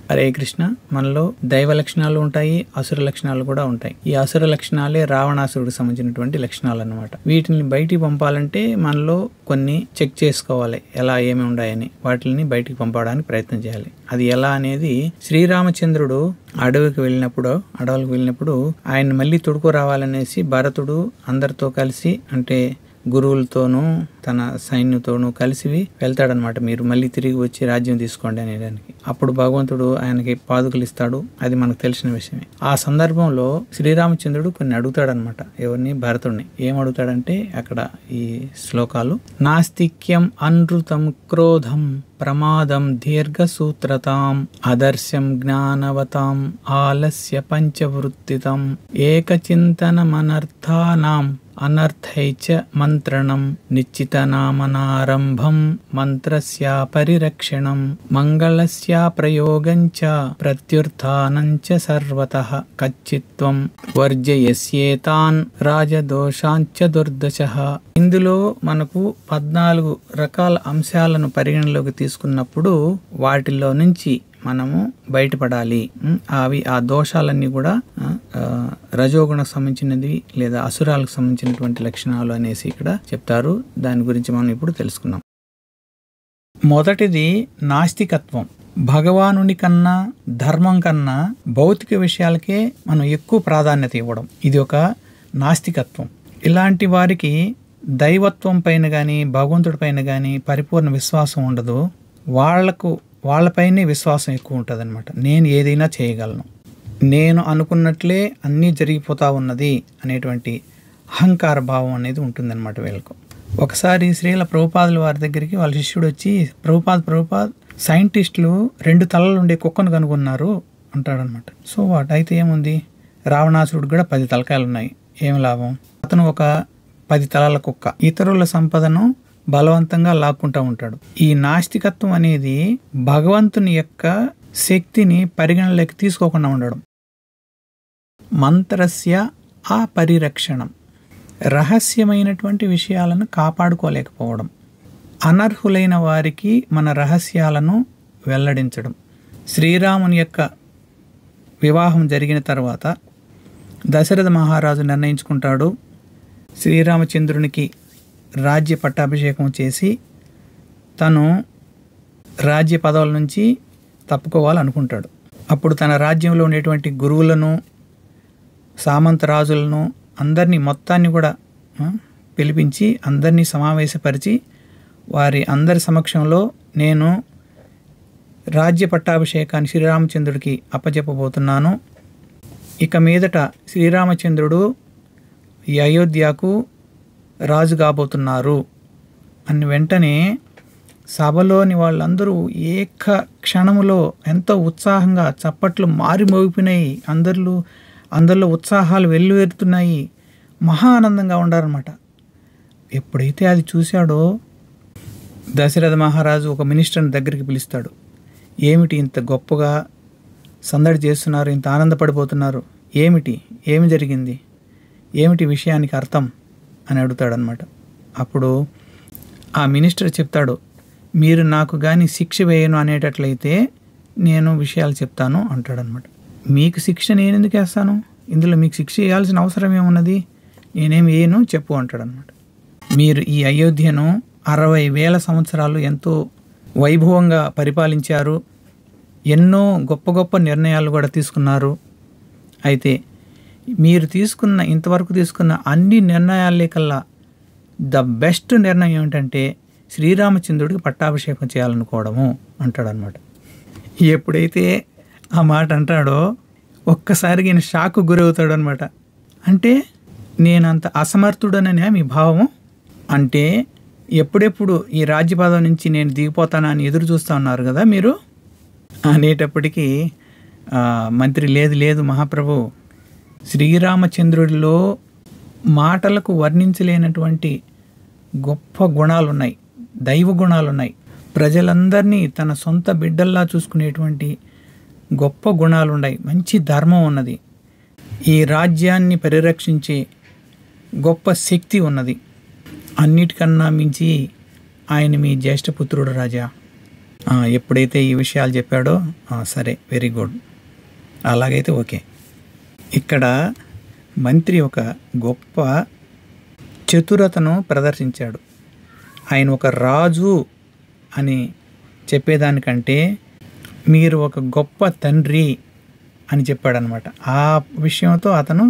హరే కృష్ణ. మనలో దైవ లక్షణాలు ఉంటాయి, అసుర లక్షణాలు కూడా ఉంటాయి. ఈ అసుర లక్షణాలే రావణాసురుడికి సంబంధించినటువంటి లక్షణాలు అన్నమాట. వీటిని బయటికి పంపాలంటే మనలో కొన్ని చెక్ చేసుకోవాలి, ఎలా ఏమి ఉన్నాయని. వాటిని బయటికి పంపడానికి ప్రయత్నం చేయాలి. అది ఎలా అనేది శ్రీరామచంద్రుడు అడవికి వెళ్ళినప్పుడు ఆయన మళ్ళీ తొడుకు రావాలనేసి భరతుడు అందరితో కలిసి, అంటే గురువులతోనూ తన సైన్యంతోనూ కలిసి వెళ్తాడనమాట. మీరు మళ్ళీ తిరిగి వచ్చి రాజ్యం తీసుకోండి అనేదానికి. అప్పుడు భగవంతుడు ఆయనకి పాదుకలు ఇస్తాడు. అది మనకు తెలిసిన విషయమే. ఆ సందర్భంలో శ్రీరామచంద్రుడు కొన్ని అడుగుతాడనమాట. ఎవరిని? భరతుడిని. ఏం అడుగుతాడంటే అక్కడ ఈ శ్లోకాలు: నాస్తిక్యం అనృతం క్రోధం ప్రమాదం దీర్ఘసూత్రతాం అదర్శ్యం జ్ఞానవతాం ఆలస్య పంచవృత్తితం ఏకచింతనమనర్థానాం అనర్థైచ మంత్రణం నిశ్చితనామనారంభం మంత్రస్య పరిరక్షణం మంగళస్య ప్రయోగంచ ప్రత్యుర్థానంచ సర్వతః కచ్చిత్వం వర్జయస్యేతాన్ రాజదోషాంచ దుర్దశః. ఇందులో మనకు 14 రకాల అంశాలను పరిగణలోకి తీసుకున్నప్పుడు వాటిల్లో నుంచి మనము బయటపడాలి. అవి ఆ దోషాలన్నీ కూడా రజోగుణకు సంబంధించినది లేదా అసురాలకు సంబంధించినటువంటి లక్షణాలు అనేసి ఇక్కడ చెప్తారు. దాని గురించి మనం ఇప్పుడు తెలుసుకుందాం. మొదటిది నాస్తికత్వం. భగవానుని కన్నా ధర్మం కన్నా భౌతిక విషయాలకే మనం ఎక్కువ ప్రాధాన్యత ఇవ్వడం, ఇది ఒక నాస్తికత్వం. ఇలాంటి వారికి దైవత్వం పైన కానీ భగవంతుడి పైన కానీ పరిపూర్ణ విశ్వాసం ఉండదు. వాళ్ళపైనే విశ్వాసం ఎక్కువ ఉంటుంది అనమాట. నేను ఏదైనా చేయగలను, నేను అనుకున్నట్లే అన్నీ జరిగిపోతా ఉన్నది అనేటువంటి అహంకార భావం అనేది ఉంటుందన్నమాట వీళ్ళకు. ఒకసారి శ్రీల ప్రభుపాదుల వారి దగ్గరికి వాళ్ళ శిష్యుడు వచ్చి, ప్రభుపాద్ సైంటిస్టులు 2 తలలు ఉండే కుక్కను కనుగొన్నారు అంటాడనమాట. సో వాట్ అయితే ఏముంది, రావణాసురుడు కూడా 10 తలకాయలు ఉన్నాయి, ఏం లాభం? అతను ఒక 10 తలల కుక్క. ఇతరుల సంపదను బలవంతంగా లాక్కుంటూ ఉంటాడు. ఈ నాస్తికత్వం అనేది భగవంతుని యొక్క శక్తిని పరిగణలోకి తీసుకోకుండా ఉండడం. మంత్రస్య అపరిరక్షణం, రహస్యమైనటువంటి విషయాలను కాపాడుకోలేకపోవడం. అనర్హులైన వారికి మన రహస్యాలను వెల్లడించడం. శ్రీరాముని యొక్క వివాహం జరిగిన తర్వాత దశరథ మహారాజు నిర్ణయించుకుంటాడు, శ్రీరామచంద్రునికి రాజ్య పట్టాభిషేకం చేసి తను రాజ్య పదవుల నుంచి తప్పుకోవాలనుకుంటాడు. అప్పుడు తన రాజ్యంలో ఉండేటువంటి గురువులను, సామంత రాజులను అందరినీ మొత్తాన్ని కూడా పిలిపించి అందరినీ సమావేశపరిచి వారి అందరి సమక్షంలో నేను రాజ్య పట్టాభిషేకాన్ని శ్రీరామచంద్రుడికి అప్పచెప్పబోతున్నాను. ఇక మీదట శ్రీరామచంద్రుడు ఈ అయోధ్యకు రాజు కాబోతున్నారు అని వెంటనే సభలోని వాళ్ళందరూ ఏక క్షణములో ఎంతో ఉత్సాహంగా చప్పట్లు మారి మోగిపోయినాయి. అందరిలో ఉత్సాహాలు వెల్లువెరుతున్నాయి. మహా ఆనందంగా ఉండారన్నమాట. ఎప్పుడైతే అది చూశాడో దశరథ మహారాజు ఒక మినిస్టర్ని దగ్గరికి పిలుస్తాడు. ఏమిటి ఇంత గొప్పగా సందడి చేస్తున్నారు, ఇంత ఆనందపడిపోతున్నారు, ఏమి జరిగింది, ఏమిటి విషయానికి అర్థం అని అడుగుతాడనమాట. అప్పుడు ఆ మినిస్టర్ చెప్తాడు, మీరు నాకు కానీ శిక్ష వేయను అనేటట్లయితే నేను విషయాలు చెప్తాను అంటాడనమాట. మీకు శిక్ష నేను ఎందుకు వేస్తాను, ఇందులో మీకు శిక్ష వేయాల్సిన అవసరం ఏమున్నది, నేనేం వేయను, చెప్పు అంటాడనమాట. మీరు ఈ అయోధ్యను 60,000 సంవత్సరాలు ఎంతో వైభవంగా పరిపాలించారు, ఎన్నో గొప్ప గొప్ప నిర్ణయాలు కూడా తీసుకున్నారు. అయితే మీరు ఇంతవరకు తీసుకున్న అన్ని నిర్ణయాలే కల్లా ద బెస్ట్ నిర్ణయం ఏమిటంటే శ్రీరామచంద్రుడికి పట్టాభిషేకం చేయాలనుకోవడము అంటాడనమాట. ఎప్పుడైతే ఆ మాట అంటాడో ఒక్కసారిగా ఈయన షాకు గురవుతాడు అనమాట. అంటే నేనంత అసమర్థుడననే మీ భావము, అంటే ఎప్పుడెప్పుడు ఈ రాజ్య పదవి నుంచి నేను దిగిపోతానని ఎదురు చూస్తూ ఉన్నారు కదా మీరు అనేటప్పటికీ మంత్రి లేదు మహాప్రభు, శ్రీరామచంద్రుడిలో మాటలకు వర్ణించలేనటువంటి గొప్ప గుణాలున్నాయి, దైవ గుణాలున్నాయి. ప్రజలందరినీ తన సొంత బిడ్డల్లా చూసుకునేటువంటి గొప్ప గుణాలున్నాయి. మంచి ధర్మం ఉన్నది. ఈ రాజ్యాన్ని పరిరక్షించే గొప్ప శక్తి ఉన్నది. అన్నిటికన్నా మించి ఆయన మీ జ్యేష్ఠపుత్రుడు రాజా. ఎప్పుడైతే ఈ విషయాలు చెప్పాడో సరే, వెరీ గుడ్, అలాగైతే ఓకే. ఇక్కడ మంత్రి ఒక గొప్ప చతురతను ప్రదర్శించాడు. ఆయన ఒక రాజు అని చెప్పేదానికంటే మీరు ఒక గొప్ప తండ్రి అని చెప్పాడనమాట. ఆ విషయంతో అతను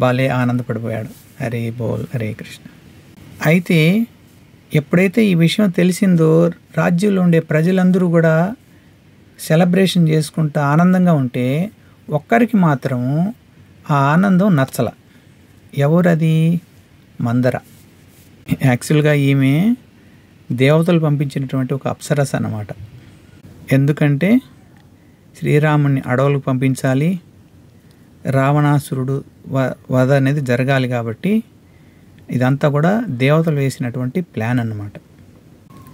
భలే ఆనందపడిపోయాడు. హరే బోల్, హరే కృష్ణ. అయితే ఎప్పుడైతే ఈ విషయం తెలిసిందో రాజ్యంలో ఉండే ప్రజలందరూ కూడా సెలబ్రేషన్ చేసుకుంటూ ఆనందంగా ఉంటే ఒక్కరికి మాత్రం ఆ ఆనందం నచ్చల. ఎవరది? మందర. యాక్చువల్గా ఈమె దేవతలు పంపించినటువంటి ఒక అప్సరస అన్నమాట. ఎందుకంటే శ్రీరాముని అడవులకు పంపించాలి, రావణాసురుడు వధ అనేది జరగాలి కాబట్టి ఇదంతా కూడా దేవతలు వేసినటువంటి ప్లాన్ అన్నమాట.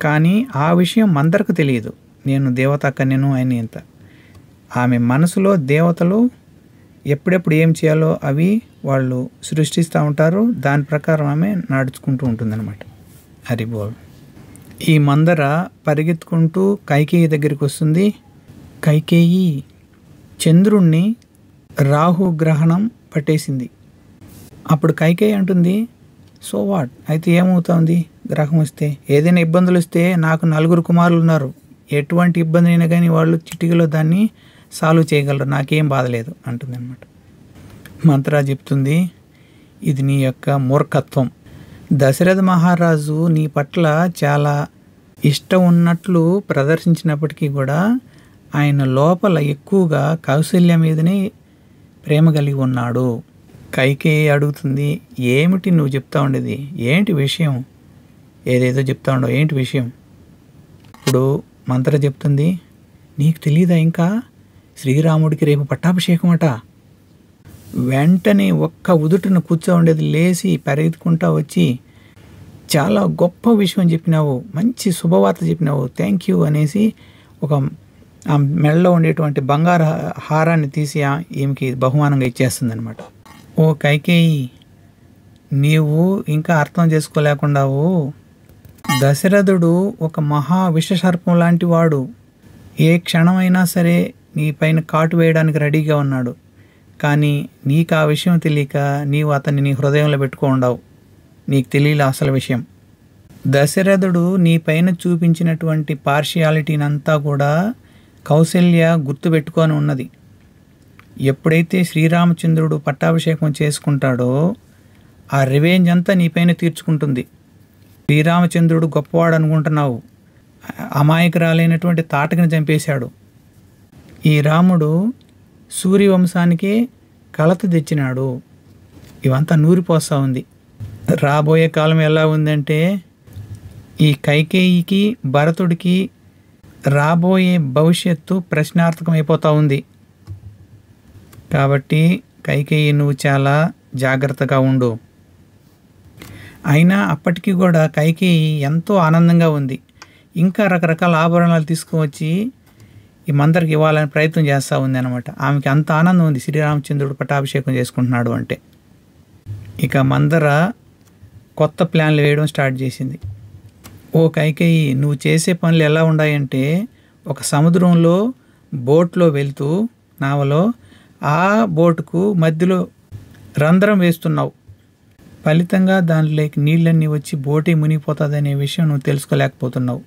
కానీ ఆ విషయం మందరకు తెలియదు. నేను దేవత కన్యను అని ఇంత. ఆమె మనసులో దేవతలు ఎప్పుడెప్పుడు ఏం చేయాలో అవి వాళ్ళు సృష్టిస్తూ ఉంటారు. దాని ప్రకారం ఆమె నడుచుకుంటూ ఉంటుందన్నమాట. హరిబోల్. ఈ మందర పరిగెత్తుకుంటూ కైకేయి దగ్గరికి వస్తుంది. కైకేయి చంద్రుణ్ణి రాహు గ్రహణం పట్టేసింది. అప్పుడు కైకేయి అంటుంది, సో వాట్, అయితే ఏమవుతుంది గ్రహం వస్తే? ఏదైనా ఇబ్బందులు వస్తే నాకు 4 కుమారులు ఉన్నారు, ఎటువంటి ఇబ్బంది అయినా కానీ వాళ్ళు చిటికలో దాన్ని సాల్వ్ చేయగలరు, నాకేం బాధలేదు అంటుంది అనమాట. మంత్ర చెప్తుంది, ఇది నీ యొక్క మూర్ఖత్వం. దశరథ మహారాజు నీ పట్ల చాలా ఇష్టం ఉన్నట్లు ప్రదర్శించినప్పటికీ కూడా ఆయన లోపల ఎక్కువగా కౌశల్య మీదనే ప్రేమ కలిగి ఉన్నాడు. కైకేయి అడుగుతుంది, ఏమిటి నువ్వు చెప్తా ఉండేది, ఏంటి విషయం, ఏదేదో చెప్తా ఉండవు, ఏంటి విషయం? ఇప్పుడు మంత్ర చెప్తుంది, నీకు తెలీదా ఇంకా శ్రీరాముడికి రేపు పట్టాభిషేకం అట. వెంటనే ఒక్క ఉదుటను కూర్చో ఉండేది లేచి పరిగెత్తుకుంటా వచ్చి, చాలా గొప్ప విషయం చెప్పినావు, మంచి శుభవార్త చెప్పినావు, థ్యాంక్ యూ అనేసి ఒక ఆ మెడలో ఉండేటువంటి బంగారు హారాన్ని తీసి ఈమెకి బహుమానంగా ఇచ్చేస్తుంది అనమాట. ఓ కైకేయి, నీవు ఇంకా అర్థం చేసుకోలేకుండావు. దశరథుడు ఒక మహా విషసర్పం లాంటి వాడు. ఏ క్షణమైనా సరే నీ పైన కాటు వేయడానికి రెడీగా ఉన్నాడు. కానీ నీకు ఆ విషయం తెలియక నీవు అతన్ని నీ హృదయంలో పెట్టుకోండావు. నీకు తెలియలే అసలు విషయం. దశరథుడు నీ పైన చూపించినటువంటి పార్షియాలిటీని అంతా కూడా కౌశల్య గుర్తుపెట్టుకొని ఉన్నది. ఎప్పుడైతే శ్రీరామచంద్రుడు పట్టాభిషేకం చేసుకుంటాడో ఆ రివెంజ్ అంతా నీపైన తీర్చుకుంటుంది. శ్రీరామచంద్రుడు గొప్పవాడు అనుకుంటున్నావు, అమాయకురాలైనటువంటి తాటకిని చంపేశాడు. ఈ రాముడు సూర్యవంశానికే కలత తెచ్చినాడు. ఇవంతా నూరిపోస్తూ ఉంది. రాబోయే కాలం ఎలా ఉందంటే ఈ కైకేయికి భరతుడికి రాబోయే భవిష్యత్తు ప్రశ్నార్థకమైపోతూ ఉంది. కాబట్టి కైకేయి నువ్వు చాలా జాగ్రత్తగా ఉండు. అయినా అప్పటికి కూడా కైకేయి ఎంతో ఆనందంగా ఉంది. ఇంకా రకరకాల ఆభరణాలు తీసుకువచ్చి ఈ మందరికి ఇవ్వాలని ప్రయత్నం చేస్తూ ఉంది అనమాట. ఆమెకి అంత ఆనందం ఉంది శ్రీరామచంద్రుడు పట్టాభిషేకం చేసుకుంటున్నాడు అంటే. ఇక మందర కొత్త ప్లాన్లు వేయడం స్టార్ట్ చేసింది. ఓ కైకేయి, నువ్వు చేసే పనులు ఎలా ఉన్నాయంటే ఒక సముద్రంలో బోట్లో వెళ్తూ నావలో ఆ బోటుకు మధ్యలో రంధ్రం వేస్తున్నావు. ఫలితంగా దానిలోకి నీళ్ళన్నీ వచ్చి బోటే మునిగిపోతుందనే విషయం నువ్వు తెలుసుకోలేకపోతున్నావు.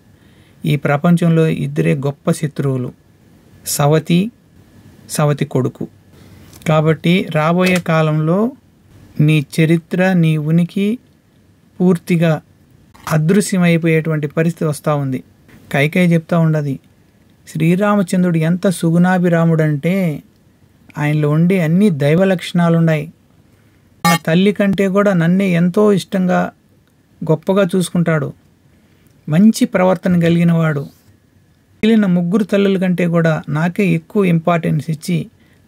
ఈ ప్రపంచంలో ఇద్దరే గొప్ప శత్రువులు, సవతి కొడుకు. కాబట్టి రాబోయే కాలంలో నీ చరిత్ర నీ ఉనికి పూర్తిగా అదృశ్యమైపోయేటువంటి పరిస్థితి వస్తూ ఉంది. కైకేయి చెప్తా ఉండదు, శ్రీరామచంద్రుడు ఎంత సుగుణాభిరాముడంటే ఆయనలో ఉండే అన్ని దైవ లక్షణాలు ఉన్నాయి. నా తల్లి కంటే కూడా నన్నే ఎంతో ఇష్టంగా గొప్పగా చూసుకుంటాడు. మంచి ప్రవర్తన కలిగిన వాడు. మిగిలిన 3 తల్లుల కంటే కూడా నాకే ఎక్కువ ఇంపార్టెన్స్ ఇచ్చి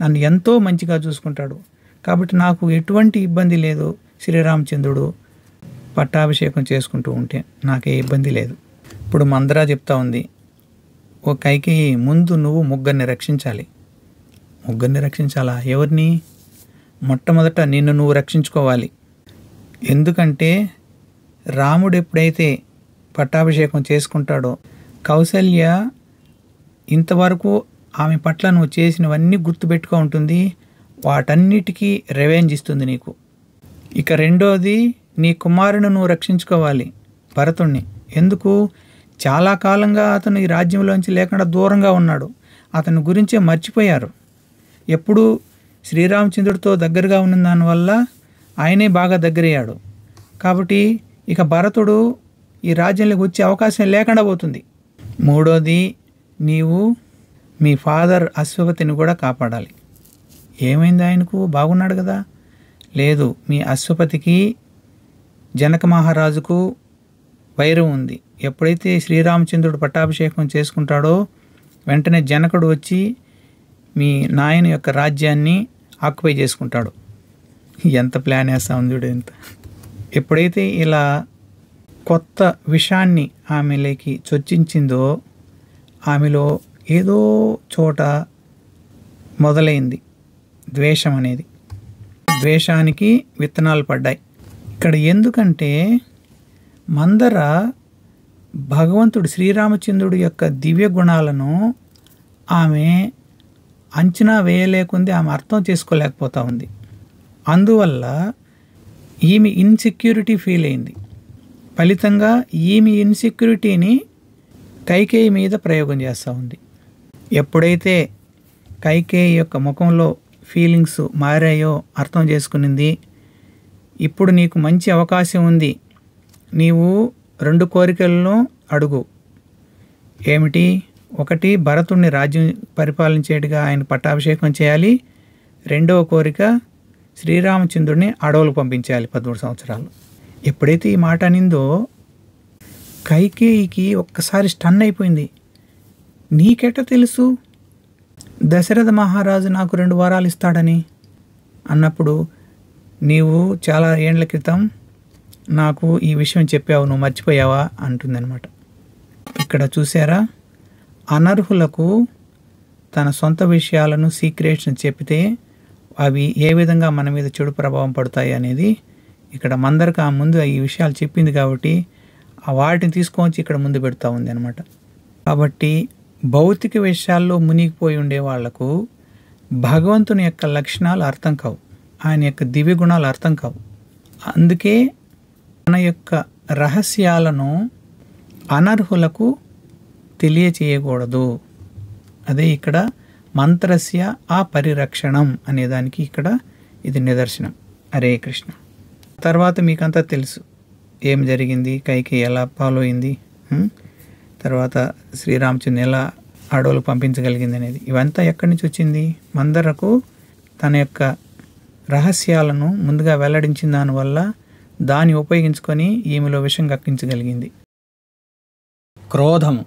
నన్ను ఎంతో మంచిగా చూసుకుంటాడు. కాబట్టి నాకు ఎటువంటి ఇబ్బంది లేదు. శ్రీరామచంద్రుడు పట్టాభిషేకం చేసుకుంటూ ఉంటే నాకే ఇబ్బంది లేదు. ఇప్పుడు మందర చెప్తా ఉంది, ఓ కైకేయి, ముందు నువ్వు 3 రక్షించాలి. 3 రక్షించాలా? ఎవరిని? మొట్టమొదట నిన్ను నువ్వు రక్షించుకోవాలి. ఎందుకంటే రాముడు ఎప్పుడైతే పట్టాభిషేకం చేసుకుంటాడో కౌసల్య ఇంతవరకు ఆమె పట్ల నువ్వు చేసినవన్నీ గుర్తుపెట్టుకో ఉంటుంది, వాటన్నిటికీ రెవెంజ్ ఇస్తుంది నీకు. ఇక రెండోది, నీ కుమారుని నువ్వు రక్షించుకోవాలి, భరతుణ్ణి. ఎందుకు? చాలా కాలంగా అతను ఈ రాజ్యంలోంచి లేకుండా దూరంగా ఉన్నాడు, అతని గురించే మర్చిపోయారు. ఎప్పుడు శ్రీరామచంద్రుడితో దగ్గరగా ఉన్న దానివల్ల ఆయనే బాగా దగ్గరయ్యాడు. కాబట్టి ఇక భరతుడు ఈ రాజ్యంలోకి వచ్చే అవకాశం లేకుండా పోతుంది. మూడోది, నీవు మీ ఫాదర్ అశ్వపతిని కూడా కాపాడాలి. ఏమైంది? ఆయనకు బాగున్నాడు కదా? లేదు, మీ అశ్వపతికి జనక మహారాజుకు వైరం ఉంది. ఎప్పుడైతే శ్రీరామచంద్రుడు పట్టాభిషేకం చేసుకుంటాడో వెంటనే జనకుడు వచ్చి మీ నాయన యొక్క రాజ్యాన్ని ఆక్యుపై చేసుకుంటాడు. ఎంత ప్లాన్ వేస్తా ఉంది చూడు ఎంత. ఎప్పుడైతే ఇలా కొత్త విషాన్ని ఆమెలోకి చొచ్చించిందో ఆమెలో ఏదో చోట మొదలైంది ద్వేషం అనేది. ద్వేషానికి విత్తనాలు పడ్డాయి ఇక్కడ. ఎందుకంటే మందర భగవంతుడు శ్రీరామచంద్రుడి యొక్క దివ్య గుణాలను ఆమె అంచనా వేయలేకుంది, ఆమె అర్థం చేసుకోలేకపోతా ఉంది. అందువల్ల ఈమె ఇన్సెక్యూరిటీ ఫీల్ అయింది. ఫలితంగా ఈమె ఇన్సెక్యూరిటీని కైకేయి మీద ప్రయోగం చేస్తూ ఉంది. ఎప్పుడైతే కైకేయి యొక్క ముఖంలో ఫీలింగ్స్ మారాయో అర్థం చేసుకునింది, ఇప్పుడు నీకు మంచి అవకాశం ఉంది, నీవు 2 కోరికలను అడుగు. ఏమిటి? ఒకటి, భరతుడిని రాజ్యం పరిపాలించేట్టుగా ఆయన పట్టాభిషేకం చేయాలి. రెండవ కోరిక, శ్రీరామచంద్రుడిని అడవులకు పంపించాలి 13 సంవత్సరాలు. ఎప్పుడైతే ఈ మాట అనిందో కైకేయికి ఒక్కసారి స్టన్ అయిపోయింది. నీకెట తెలుసు దశరథ మహారాజు నాకు 2 వారాలు ఇస్తాడని? అన్నప్పుడు, నీవు చాలా ఏండ్ల క్రితం నాకు ఈ విషయం చెప్పావు, నువ్వు మర్చిపోయావా అంటుందన్నమాట. ఇక్కడ చూసారా, అనర్హులకు తన సొంత విషయాలను సీక్రెట్స్ని చెప్తే అవి ఏ విధంగా మన మీద చెడు ప్రభావం పడతాయి అనేది ఇక్కడ మందరికి ఆ ముందు ఈ విషయాలు చెప్పింది కాబట్టి వాటిని తీసుకొని ఇక్కడ ముందు పెడతా ఉంది అనమాట. కాబట్టి భౌతిక విషయాల్లో మునిగిపోయి ఉండే వాళ్లకు భగవంతుని యొక్క లక్షణాలు అర్థం కావు, ఆయన యొక్క దివ్య గుణాలు అర్థం కావు. అందుకే మన యొక్క రహస్యాలను అనర్హులకు తెలియచేయకూడదు. అదే ఇక్కడ మంత్రస్య ఆ పరిరక్షణం అనేదానికి ఇక్కడ ఇది నిదర్శనం. హరే కృష్ణ. తర్వాత మీకంతా తెలుసు ఏం జరిగింది, కైకేయి ఎలా ఫాలో అయింది, తర్వాత శ్రీరామచంద్రుని ఎలా అడవులు పంపించగలిగింది అనేది. ఇవంతా ఎక్కడి నుంచి వచ్చింది? మందరకు తన యొక్క రహస్యాలను ముందుగా వెల్లడించిన దానివల్ల దాన్ని ఉపయోగించుకొని ఈమెలో విషం కక్కించగలిగింది. క్రోధము,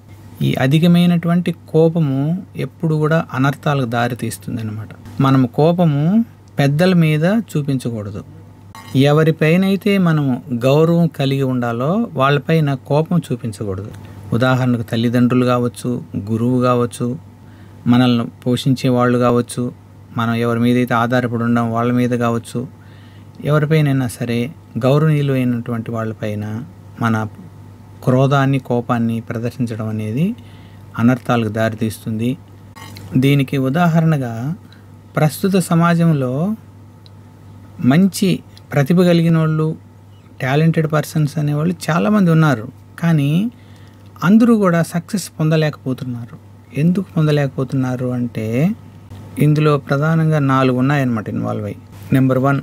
ఈ అధికమైనటువంటి కోపము ఎప్పుడు కూడా అనర్థాలకు దారితీస్తుంది అన్నమాట. మనము కోపము పెద్దల మీద చూపించకూడదు. ఎవరిపైనైతే మనము గౌరవం కలిగి ఉండాలో వాళ్ళపైన కోపం చూపించకూడదు. ఉదాహరణకు తల్లిదండ్రులు కావచ్చు, గురువు కావచ్చు, మనల్ని పోషించే వాళ్ళు కావచ్చు, మనం ఎవరి మీద అయితే ఆధారపడి ఉండం వాళ్ళ మీద కావచ్చు, ఎవరిపైనైనా సరే గౌరవనీయులు అయినటువంటి వాళ్ళపైన మన క్రోధాన్ని, కోపాన్ని ప్రదర్శించడం అనేది అనర్థాలకు దారితీస్తుంది. దీనికి ఉదాహరణగా ప్రస్తుత సమాజంలో మంచి ప్రతిభ కలిగిన వాళ్ళు, టాలెంటెడ్ పర్సన్స్ అనేవాళ్ళు చాలామంది ఉన్నారు. కానీ అందరూ కూడా సక్సెస్ పొందలేకపోతున్నారు. ఎందుకు పొందలేకపోతున్నారు అంటే ఇందులో ప్రధానంగా 4 ఉన్నాయన్నమాట ఇన్వాల్వ్ అయ్యి. నెంబర్ 1,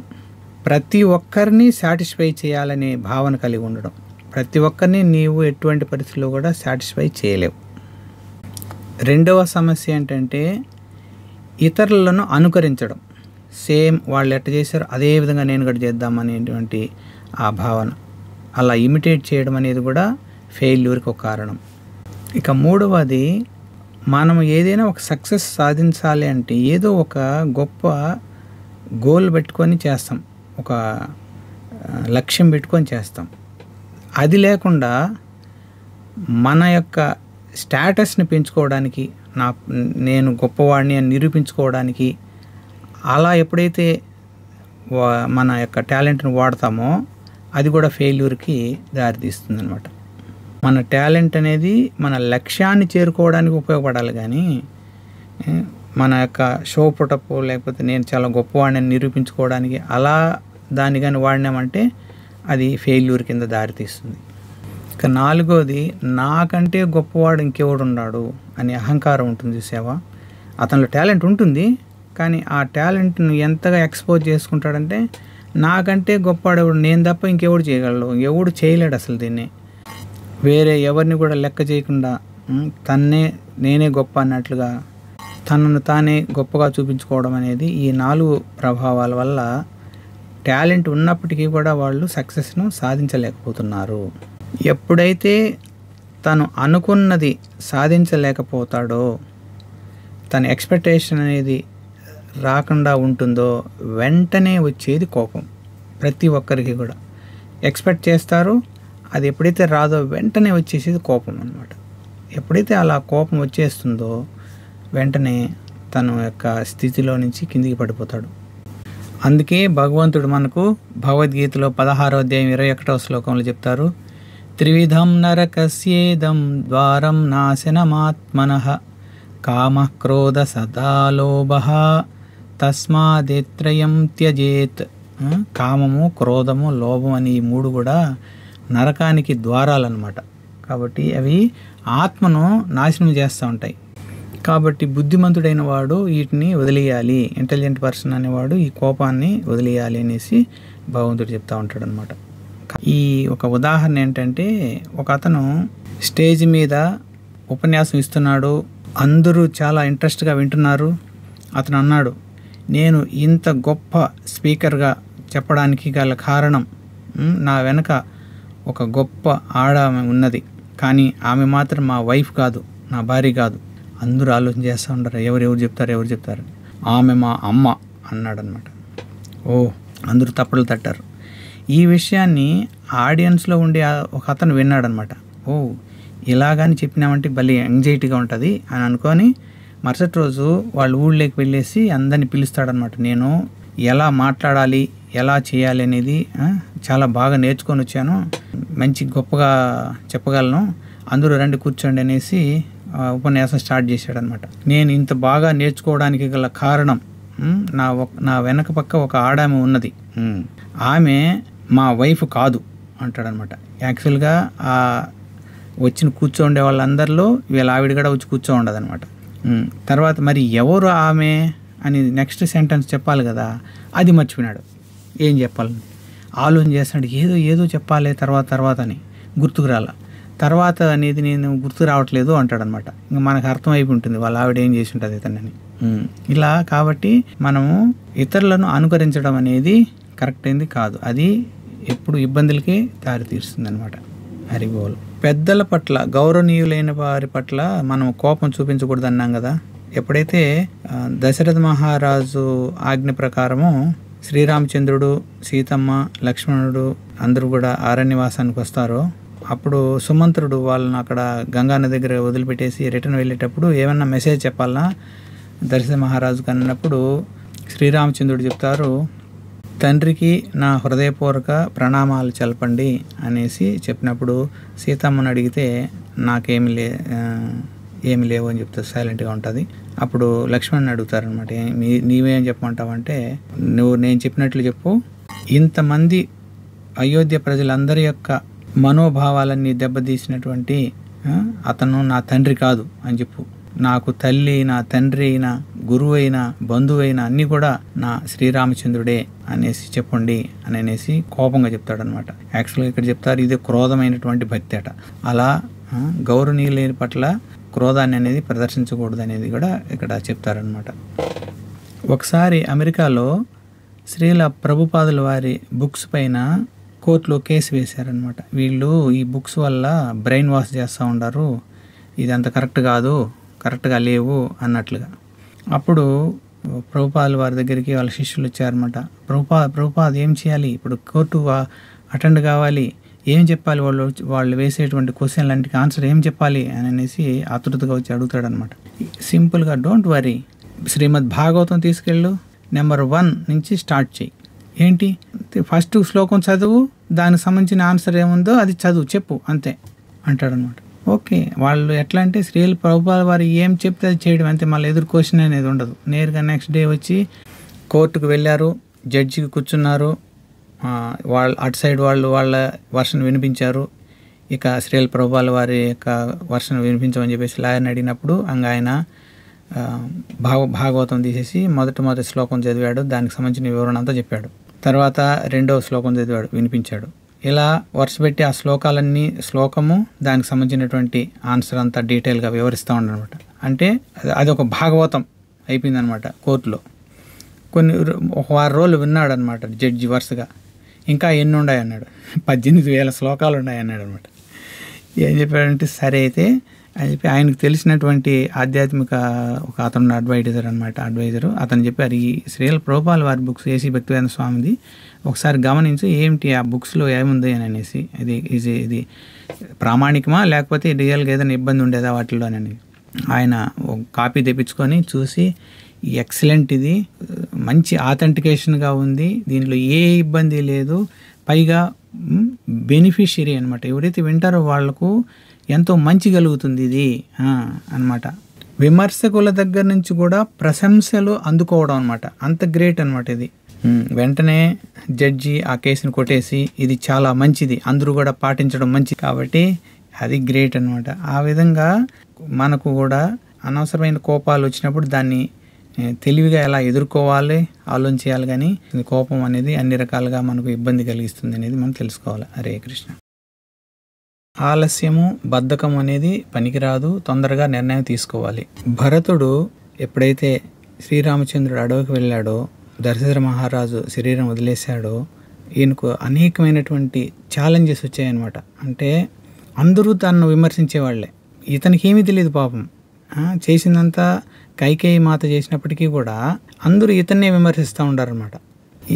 ప్రతి ఒక్కరిని సాటిస్ఫై చేయాలనే భావన కలిగి ఉండడం. ప్రతి ఒక్కరిని నీవు ఎటువంటి పరిస్థితుల్లో కూడా సాటిస్ఫై చేయలేవు. రెండవ సమస్య ఏంటంటే ఇతరులను అనుకరించడం. సేమ్ వాళ్ళు ఎట్ట చేశారో అదే విధంగా నేను కూడా చేద్దామనేటువంటి ఆ భావన, అలా ఇమిటేట్ చేయడం అనేది కూడా ఫెయిల్యూర్కి ఒక కారణం. ఇక మూడవది, మనం ఏదైనా ఒక సక్సెస్ సాధించాలి అంటే ఏదో ఒక గొప్ప గోల్ పెట్టుకొని చేస్తాం, ఒక లక్ష్యం పెట్టుకొని చేస్తాం. అది లేకుండా మన యొక్క స్టేటస్ని పెంచుకోవడానికి, నేను గొప్పవాడిని అని నిరూపించుకోవడానికి అలా ఎప్పుడైతే మన యొక్క టాలెంట్ని వాడతామో అది కూడా ఫెయిల్యూర్కి దారితీస్తుంది అనమాట. మన టాలెంట్ అనేది మన లక్ష్యాన్ని చేరుకోవడానికి ఉపయోగపడాలి, కానీ మన యొక్క షో పుటప్ లేకపోతే నేను చాలా గొప్పవాడిని నిరూపించుకోవడానికి అలా దాన్ని కానీ వాడినామంటే అది ఫెయిల్యూర్ కింద దారితీస్తుంది. ఇక 4వది, నాకంటే గొప్పవాడు ఇంకెవడు ఉన్నాడు అనే అహంకారం ఉంటుంది చూసావా. అతనిలో టాలెంట్ ఉంటుంది, కానీ ఆ టాలెంట్ను ఎంతగా ఎక్స్పోజ్ చేసుకుంటాడంటే నాకంటే గొప్పవాడు ఎవడు, నేను తప్ప ఇంకెవడు చేయగలడు, ఎవడు చేయలేడు అసలు దీన్ని. వేరే ఎవరిని కూడా లెక్క చేయకుండా నేనే గొప్ప అన్నట్లుగా తనను తానే గొప్పగా చూపించుకోవడం అనేది ఈ 4 ప్రభావాల వల్ల టాలెంట్ ఉన్నప్పటికీ కూడా వాళ్ళు సక్సెస్ను సాధించలేకపోతున్నారు. ఎప్పుడైతే తను అనుకున్నది సాధించలేకపోతాడో, తన ఎక్స్పెక్టేషన్ అనేది రాకుండా ఉంటుందో, వెంటనే వచ్చేది కోపం. ప్రతి ఒక్కరికి కూడా ఎక్స్పెక్ట్ చేస్తారు, అది ఎప్పుడైతే రాదో వెంటనే వచ్చేసేది కోపం అన్నమాట. ఎప్పుడైతే అలా కోపం వచ్చేస్తుందో వెంటనే తన యొక్క స్థితిలో నుంచి కిందికి పడిపోతాడు. అందుకే భగవంతుడు మనకు భగవద్గీతలో 16వ అధ్యాయం 21వ శ్లోకంలో చెప్తారు, త్రివిధం నరకస్యేదం ద్వారం నాశనమాత్మనః కామః క్రోధ సదా లోభః తస్మాదేత్రయం త్యజేత్. కామము, క్రోధము, లోభం అని ఈ 3 కూడా నరకానికి ద్వారాలన్నమాట. కాబట్టి అవి ఆత్మను నాశనం చేస్తూ ఉంటాయి. కాబట్టి బుద్ధిమంతుడైన వాడు వీటిని వదిలేయాలి, ఇంటెలిజెంట్ పర్సన్ అనేవాడు ఈ కోపాన్ని వదిలేయాలి అనేసి భగవంతుడు చెప్తూ ఉంటాడు అనమాట. ఈ ఒక ఉదాహరణ ఏంటంటే, ఒక అతను స్టేజ్ మీద ఉపన్యాసం ఇస్తున్నాడు, అందరూ చాలా ఇంట్రెస్ట్గా వింటున్నారు. అతను అన్నాడు, నేను ఇంత గొప్ప స్పీకర్గా చెప్పడానికి గల కారణం నా వెనక ఒక గొప్ప ఆమె ఉన్నది, కానీ ఆమె మాత్రం మా వైఫ్ కాదు, నా భార్య కాదు. అందరూ ఆలోచన చేస్తూ ఉంటారు, ఎవరు చెప్తారు. ఆమె మా అమ్మ అన్నాడనమాట. అందరూ తప్పలు తట్టారు. ఈ విషయాన్ని ఆడియన్స్లో ఉండే ఒక అతను విన్నాడనమాట. ఇలాగని చెప్పినామంటే భలే యాంగ్జైటీగా ఉంటుంది అని అనుకొని మరుసటి రోజు వాళ్ళ ఊళ్ళోకి వెళ్ళేసి అందరిని పిలుస్తాడనమాట. నేను ఎలా మాట్లాడాలి, ఎలా చేయాలి అనేది చాలా బాగా నేర్చుకొని వచ్చాను, మంచి గొప్పగా చెప్పగలను, అందరూ రండి కూర్చోండి అనేసి ఉపన్యాసం స్టార్ట్ చేశాడనమాట. నేను ఇంత బాగా నేర్చుకోవడానికి గల కారణం నా వెనక పక్క ఒక ఆడామె ఉన్నది, ఆమె మా వైఫ్ కాదు అంటాడనమాట. యాక్చువల్గా వచ్చిన కూర్చోండే వాళ్ళందరిలో వీళ్ళ ఆవిడ కూడా వచ్చి కూర్చో ఉండదు అనమాట. తర్వాత మరి ఎవరు ఆమె అని నెక్స్ట్ సెంటెన్స్ చెప్పాలి కదా, అది మర్చిపోయినాడు. ఏం చెప్పాలని ఆలోచన చేస్తున్నాడు, ఏదో చెప్పాలి తర్వాత అని గుర్తుకు రాల. తర్వాత అనేది నేను గుర్తు రావట్లేదు అంటాడనమాట. ఇంకా మనకు అర్థమైపోయి ఉంటుంది వాళ్ళ ఆవిడ ఏం చేసి ఉంటుంది ఇతన్ని. ఇలా కాబట్టి మనము ఇతరులను అనుకరించడం అనేది కరెక్ట్ అయింది కాదు, అది ఎప్పుడు ఇబ్బందులకే దారితీస్తుంది అనమాట. హరిబోల్. పెద్దల పట్ల, గౌరవనీయులైన వారి పట్ల మనం కోపం చూపించకూడదు అన్నాం కదా. ఎప్పుడైతే దశరథ మహారాజు ఆజ్ఞ ప్రకారము శ్రీరామచంద్రుడు, సీతమ్మ, లక్ష్మణుడు అందరూ కూడా అరణ్యవాసానికి వస్తారో, అప్పుడు సుమంత్రుడు వాళ్ళని అక్కడ గంగానది దగ్గర వదిలిపెట్టేసి రిటర్న్ వెళ్ళేటప్పుడు ఏమన్నా మెసేజ్ చెప్పాలన్నా దశరథ మహారాజుకు అన్నప్పుడు శ్రీరామచంద్రుడు చెప్తారు, తండ్రికి నా హృదయపూర్వక ప్రణామాలు తెలపండి అనేసి చెప్పినప్పుడు సీతమ్మని అడిగితే నాకేమి లేవు అని చెప్తారు, సైలెంట్గా ఉంటుంది. అప్పుడు లక్ష్మణ్ని అడుగుతారనమాట, నీవేం చెప్పమంటావంటే, నేను చెప్పినట్లు చెప్పు, ఇంతమంది అయోధ్య ప్రజలందరి యొక్క మనోభావాలన్నీ దెబ్బతీసినటువంటి అతను నా తండ్రి కాదు అని చెప్పు, నాకు తల్లి అయినా, తండ్రి అయినా, గురువు అయినా, బంధువు అయినా అన్నీ కూడా నా శ్రీరామచంద్రుడే అనేసి చెప్పండి అని అనేసి కోపంగా చెప్తాడనమాట. యాక్చువల్గా ఇక్కడ చెప్తారు, ఇది క్రోధమైనటువంటి భక్తి అట. అలా గౌరవనీయుల పట్ల క్రోధాన్ని అనేది ప్రదర్శించకూడదు అనేది కూడా ఇక్కడ చెప్తారనమాట. ఒకసారి అమెరికాలో శ్రీల ప్రభుపాదుల వారి బుక్స్ పైన కోర్టులో కేసు వేశారనమాట. వీళ్ళు ఈ బుక్స్ వల్ల బ్రెయిన్ వాష్ చేస్తూ ఉంటారు, ఇది అంత కరెక్ట్గా లేవు అన్నట్లుగా. అప్పుడు ప్రభుపాదుల వారి దగ్గరికి వాళ్ళ శిష్యులు వచ్చారనమాట. ప్రభుపాద్ ఏం చేయాలి, ఇప్పుడు కోర్టు అటెండ్ కావాలి, ఏం చెప్పాలి, వాళ్ళు వేసేటువంటి క్వశ్చన్లన్నిటికీ ఆన్సర్ ఏం చెప్పాలి అని అనేసి ఆతృతగా వచ్చి అడుగుతాడనమాట. సింపుల్గా డోంట్ వరీ, శ్రీమద్ భాగవతం తీసుకెళ్ళు, నెంబర్ 1 నుంచి స్టార్ట్ చేయి. ఏంటి, ఫస్ట్ శ్లోకం చదువు, దానికి సంబంధించిన ఆన్సర్ ఏముందో అది చదువు, చెప్పు, అంతే అంటాడనమాట. ఓకే, వాళ్ళు ఎట్లా అంటే శ్రీల ప్రభుపాద వారు ఏం చెప్తే అది చేయడం అంతే, మళ్ళీ ఎదురు క్వశ్చన్ అనేది ఉండదు. నేరుగా నెక్స్ట్ డే వచ్చి కోర్టుకు వెళ్ళారు, జడ్జికి కూర్చున్నారు, వాళ్ళు అటు సైడ్ వాళ్ళు వాళ్ళ వర్షన్ వినిపించారు. ఇక శ్రీల ప్రభుపాద వారి యొక్క వర్షన్ వినిపించమని చెప్పేసి లాయర్ని అడిగినప్పుడు ఆయన భాగవతం తీసేసి మొదటి శ్లోకం చదివాడు, దానికి సంబంధించిన వివరణ అంతా చెప్పాడు. తర్వాత రెండవ శ్లోకం చదివాడు, వినిపించాడు. ఇలా వరుస పెట్టి ఆ శ్లోకము దానికి సంబంధించినటువంటి ఆన్సర్ అంతా డీటెయిల్గా వివరిస్తూ ఉండనమాట. అంటే అది ఒక భాగవతం అయిపోయిందనమాట కోర్టులో. ఒక 6 రోజులు విన్నాడు అనమాట జడ్జి వరుసగా. ఇంకా ఎన్ని ఉన్నాయి అన్నాడు, 18,000 శ్లోకాలు ఉన్నాయి అన్నాడు అనమాట. ఏం చెప్పాడంటే సరే అయితే అని చెప్పి ఆయనకు తెలిసినటువంటి ఆధ్యాత్మిక ఒక అతను అడ్వైజరు అతను చెప్పారు, ఈ శ్రీల ప్రభుపాద వారి బుక్స్ ఏసీ భక్తివేదాంత స్వామిది ఒకసారి గమనించి ఏమిటి ఆ బుక్స్లో ఏముంది అని అనేసి, ఇది ప్రామాణికమా లేకపోతే రియల్గా ఏదైనా ఇబ్బంది ఉండేదా వాటిల్లో అని. ఆయన ఒక కాపీ తెప్పించుకొని చూసి ఎక్సలెంట్, ఇది మంచి ఆథెంటికేషన్గా ఉంది, దీంట్లో ఏ ఇబ్బంది లేదు, పైగా బెనిఫిషియరీ అనమాట, ఎవరైతే వింటారో వాళ్లకు ఎంతో మంచి కలుగుతుంది ఇది అనమాట. విమర్శకుల దగ్గర నుంచి కూడా ప్రశంసలు అందుకోవడం అనమాట, అంత గ్రేట్ అనమాట ఇది. వెంటనే జడ్జి ఆ కేసును కొట్టేసి ఇది చాలా మంచిది, అందరూ కూడా పాటించడం మంచిది కాబట్టి అది గ్రేట్ అనమాట. ఆ విధంగా మనకు కూడా అనవసరమైన కోపాలు వచ్చినప్పుడు దాన్ని తెలివిగా ఎలా ఎదుర్కోవాలి ఆలోచన చేయాలి, కానీ కోపం అనేది అన్ని రకాలుగా మనకు ఇబ్బంది కలిగిస్తుంది అనేది మనం తెలుసుకోవాలి. హరే కృష్ణ. ఆలస్యము బద్ధకం అనేది పనికిరాదు, తొందరగా నిర్ణయం తీసుకోవాలి. భరతుడు ఎప్పుడైతే శ్రీరామచంద్రుడు అడవికి వెళ్ళాడో, దశరథ మహారాజు శరీరం వదిలేశాడో, ఈయనకు అనేకమైనటువంటి ఛాలెంజెస్ వచ్చాయన్నమాట. అంటే అందరూ తనను విమర్శించేవాళ్లే, ఇతనికి ఏమీ తెలియదు పాపం. చేసిందంతా కైకేయి మాత చేసినప్పటికీ కూడా అందరూ ఇతన్నే విమర్శిస్తూ ఉంటారనమాట.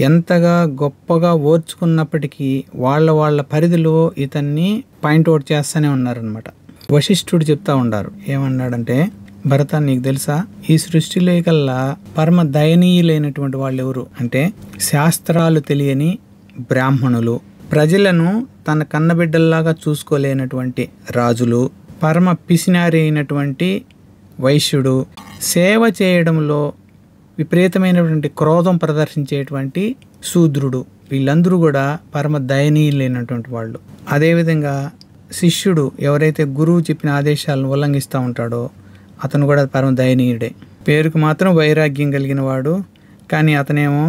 ఎంతగా గొప్పగా ఓర్చుకున్నప్పటికీ వాళ్ళ పరిధిలో ఇతన్ని పాయింట్అవుట్ చేస్తూనే ఉన్నారనమాట. వశిష్ఠుడు చెప్తా ఉండారు, ఏమన్నాడంటే, భరత నీకు తెలుసా, ఈ సృష్టిలో కల్లా పరమ దయనీయులైనటువంటి వాళ్ళు ఎవరు అంటే శాస్త్రాలు తెలియని బ్రాహ్మణులు, ప్రజలను తన కన్నబిడ్డల్లాగా చూసుకోలేనటువంటి రాజులు, పరమ పిసినారి అయినటువంటి వైశ్యుడు, సేవ చేయడంలో విపరీతమైనటువంటి క్రోధం ప్రదర్శించేటువంటి శూద్రుడు, వీళ్ళందరూ కూడా పరమ దయనీయులైనటువంటి వాళ్ళు. అదేవిధంగా శిష్యుడు ఎవరైతే గురువు చెప్పిన ఆదేశాలను ఉల్లంఘిస్తూ ఉంటాడో అతను కూడా పరమ దయనీయుడే. పేరుకు మాత్రం వైరాగ్యం కలిగిన వాడు, కానీ అతనేమో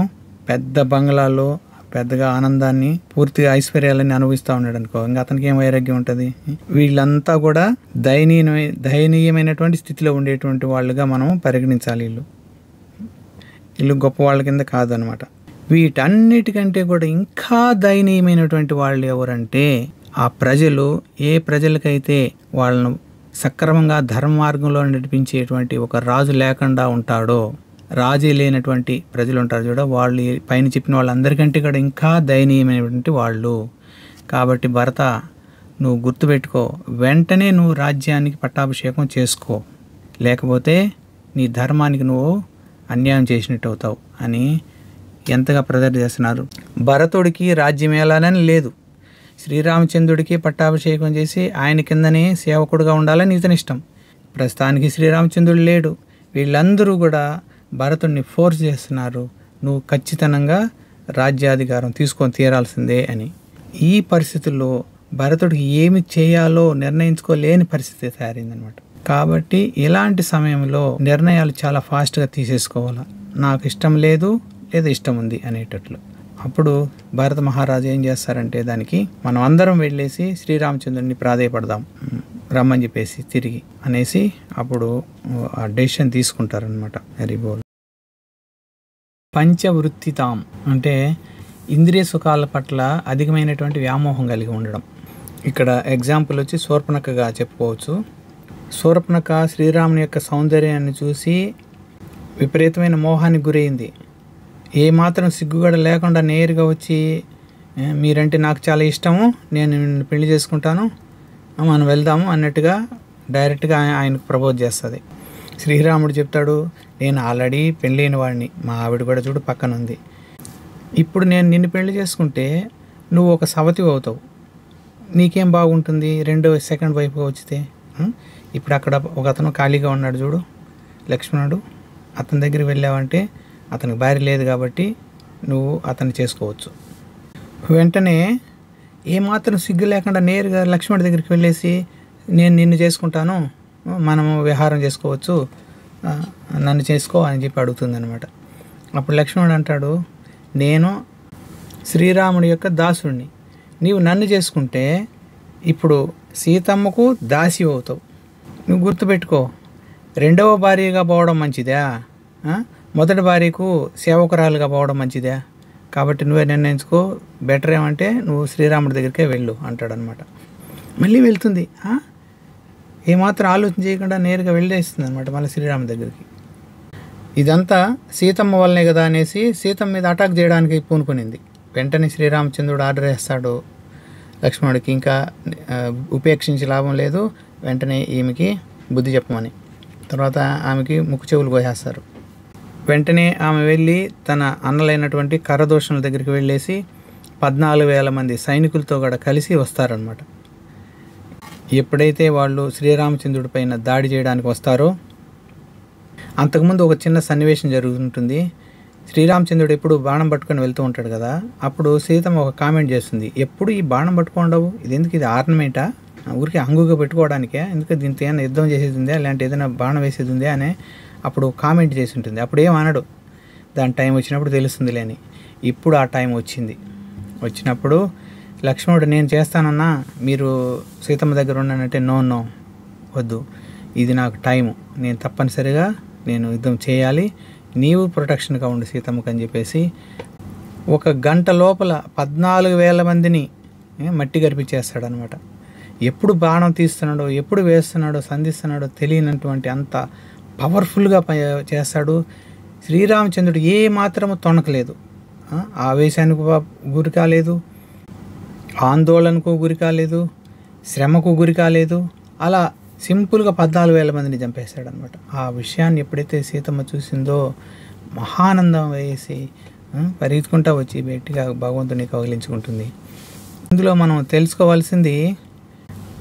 పెద్ద బంగ్లాలో పెద్దగా ఆనందాన్ని పూర్తిగా ఐశ్వర్యాలని అనుభవిస్తూ ఉన్నాడు అనుకో, ఇంకా అతనికి ఏం వైరాగ్యం ఉంటుంది. వీళ్ళంతా కూడా దయనీయమైనటువంటి స్థితిలో ఉండేటువంటి వాళ్ళుగా మనం పరిగణించాలి. వీళ్ళు గొప్ప వాళ్ళ కింద కాదనమాట. వీటన్నిటికంటే కూడా ఇంకా దయనీయమైనటువంటి వాళ్ళు ఎవరంటే ఆ ప్రజలు, ఏ ప్రజలకైతే వాళ్ళను సక్రమంగా ధర్మ మార్గంలో నడిపించేటువంటి ఒక రాజు లేకుండా ఉంటాడో, రాజీ లేనటువంటి ప్రజలు ఉంటారు చూడ, వాళ్ళు పైన చెప్పిన వాళ్ళందరికంటే కూడా ఇంకా దయనీయమైనటువంటి వాళ్ళు. కాబట్టి భరత నువ్వు గుర్తుపెట్టుకో, వెంటనే నువ్వు రాజ్యానికి పట్టాభిషేకం చేసుకో, లేకపోతే నీ ధర్మానికి నువ్వు అన్యాయం చేసినట్టు అవుతావు అని ఎంతగా ప్రదర్శన చేస్తున్నారు. భరతుడికి రాజ్యం ఏలాలని లేదు, శ్రీరామచంద్రుడికి పట్టాభిషేకం చేసి ఆయన కిందనే సేవకుడుగా ఉండాలని ఇతని ఇష్టం. ప్రస్తుతానికి శ్రీరామచంద్రుడు లేడు, వీళ్ళందరూ కూడా భరతుడిని ఫోర్స్ చేస్తున్నారు, నువ్వు ఖచ్చితంగా రాజ్యాధికారం తీసుకొని తీరాల్సిందే అని. ఈ పరిస్థితుల్లో భరతుడికి ఏమి చేయాలో నిర్ణయించుకోలేని పరిస్థితి తయారైందనమాట. కాబట్టి ఇలాంటి సమయంలో నిర్ణయాలు చాలా ఫాస్ట్గా తీసేసుకోవాలి, నాకు ఇష్టం లేదు లేదా ఇష్టం ఉంది అనేటట్లు. అప్పుడు భరత మహారాజు ఏం చేస్తారంటే, దానికి మనం అందరం వెళ్ళేసి శ్రీరామచంద్రుడిని ప్రాధేయపడదాం రమ్మని చెప్పేసి తిరిగి అనేసి అప్పుడు ఆ డెసిషన్ తీసుకుంటారనమాట. హరిబోల్. పంచవృత్తితాం అంటే ఇంద్రియ సుఖాల పట్ల అధికమైనటువంటి వ్యామోహం కలిగి ఉండడం. ఇక్కడ ఎగ్జాంపుల్ వచ్చి శూర్పణఖగా చెప్పుకోవచ్చు. శూర్పణఖ శ్రీరాముని యొక్క సౌందర్యాన్ని చూసి విపరీతమైన మోహానికి గురైంది. ఏమాత్రం సిగ్గుగడ లేకుండా నేరుగా వచ్చి, మీరంటే నాకు చాలా ఇష్టము, నేను పెళ్లి చేసుకుంటాను, మనం వెళ్దాము అన్నట్టుగా డైరెక్ట్గా ఆయనకు ప్రపోజ్ చేస్తుంది. శ్రీరాముడు చెప్తాడు, నేను ఆల్రెడీ పెళ్ళైన వాడిని, మా ఆవిడ కూడా చూడు పక్కన ఉంది, ఇప్పుడు నేను నిన్ను పెళ్లి చేసుకుంటే నువ్వు ఒక సవతి అవుతావు, నీకేం బాగుంటుంది సెకండ్ వైపుగా వచ్చితే. ఇప్పుడు అక్కడ ఒక అతను ఖాళీగా ఉన్నాడు చూడు, లక్ష్మణుడు. అతని దగ్గరికి వెళ్ళావంటే అతనికి భార్య లేదు కాబట్టి నువ్వు అతన్ని చేసుకోవచ్చు. వెంటనే ఏమాత్రం సిగ్గు లేకుండా నేరుగా లక్ష్మణుడి దగ్గరికి వెళ్ళేసి నేను నిన్ను చేసుకుంటాను, మనము విహారం చేసుకోవచ్చు, నన్ను చేసుకో అని చెప్పి అడుగుతుంది అనమాట. అప్పుడు లక్ష్మణుడు అంటాడు, నేను శ్రీరాముడి యొక్క దాసుడిని, నీవు నన్ను చేసుకుంటే ఇప్పుడు సీతమ్మకు దాసి అవుతావు. నువ్వు గుర్తుపెట్టుకో, రెండవ భార్యగా పోవడం మంచిదా, మొదటి భార్యకు సేవకురాలుగా పోవడం మంచిదా? కాబట్టి నువ్వే నిర్ణయించుకో, బెటర్ ఏమంటే నువ్వు శ్రీరాముడి దగ్గరికే వెళ్ళు అంటాడనమాట. మళ్ళీ వెళ్తుంది, ఏమాత్రం ఆలోచన చేయకుండా నేరుగా వెళ్ళేస్తుంది అనమాట మళ్ళీ శ్రీరాముడి దగ్గరికి. ఇదంతా సీతమ్మ వల్లనే కదా అనేసి సీతమ్మ మీద అటాక్ చేయడానికి పూనుకునింది. వెంటనే శ్రీరామచంద్రుడు ఆర్డర్ వేస్తాడు లక్ష్మణుడికి, ఇంకా ఉపేక్షించి లాభం లేదు, వెంటనే ఈమెకి బుద్ధి చెప్పమని. తర్వాత ఆమెకి ముక్కు చెవులు కోసేస్తారు. వెంటనే ఆమె వెళ్ళి తన అన్నలైనటువంటి కరదూషణుల దగ్గరికి వెళ్ళేసి 14,000 మంది సైనికులతో కూడా కలిసి వస్తారనమాట. ఎప్పుడైతే వాళ్ళు శ్రీరామచంద్రుడి పైన దాడి చేయడానికి వస్తారో అంతకుముందు ఒక చిన్న సన్నివేశం జరుగుతుంటుంది. శ్రీరామచంద్రుడు ఎప్పుడు బాణం పట్టుకొని వెళ్తూ ఉంటాడు కదా, అప్పుడు సీతమ్మ ఒక కామెంట్ చేస్తుంది, ఎప్పుడు ఈ బాణం పట్టుకోండవు, ఇది ఎందుకు, ఇది ఆర్నమెంటా, ఊరికి హంగుగా పెట్టుకోవడానికే, ఎందుకు దీంతో ఏమైనా యుద్ధం చేసేది ఉందా, లేదంటే ఏదైనా బాణం వేసేది ఉందా అని అప్పుడు కామెంట్ చేసి ఉంటుంది. అప్పుడు ఏమనడు, దాని టైం వచ్చినప్పుడు తెలుస్తుంది లేని. ఇప్పుడు ఆ టైం వచ్చినప్పుడు లక్ష్మణుడు నేను చేస్తానన్నా, మీరు సీతమ్మ దగ్గర ఉన్నానంటే నో వద్దు, ఇది నాకు టైము, నేను తప్పనిసరిగా యుద్ధం చేయాలి, నీవు ప్రొటెక్షన్గా ఉండు సీతమ్మకు అని చెప్పేసి 1 గంట లోపల 14,000 మందిని మట్టి గరిపించేస్తాడనమాట. ఎప్పుడు బాణం తీస్తున్నాడో, ఎప్పుడు వేస్తున్నాడో, సంధిస్తున్నాడో తెలియనటువంటి అంత పవర్ఫుల్గా చేస్తాడు. శ్రీరామచంద్రుడు ఏ మాత్రము తొణకలేదు, ఆవేశానికి గురి కాలేదు, ఆందోళనకు గురి కాలేదు, శ్రమకు గురి కాలేదు. అలా సింపుల్గా 14,000 మందిని చంపేశాడనమాట. ఆ విషయాన్ని ఎప్పుడైతే సీతమ్మ చూసిందో మహానందం వేసి పరిగెత్తుకుంటా వచ్చి గట్టిగా భగవంతుని కౌగిలించుకుంటుంది. ఇందులో మనం తెలుసుకోవాల్సింది,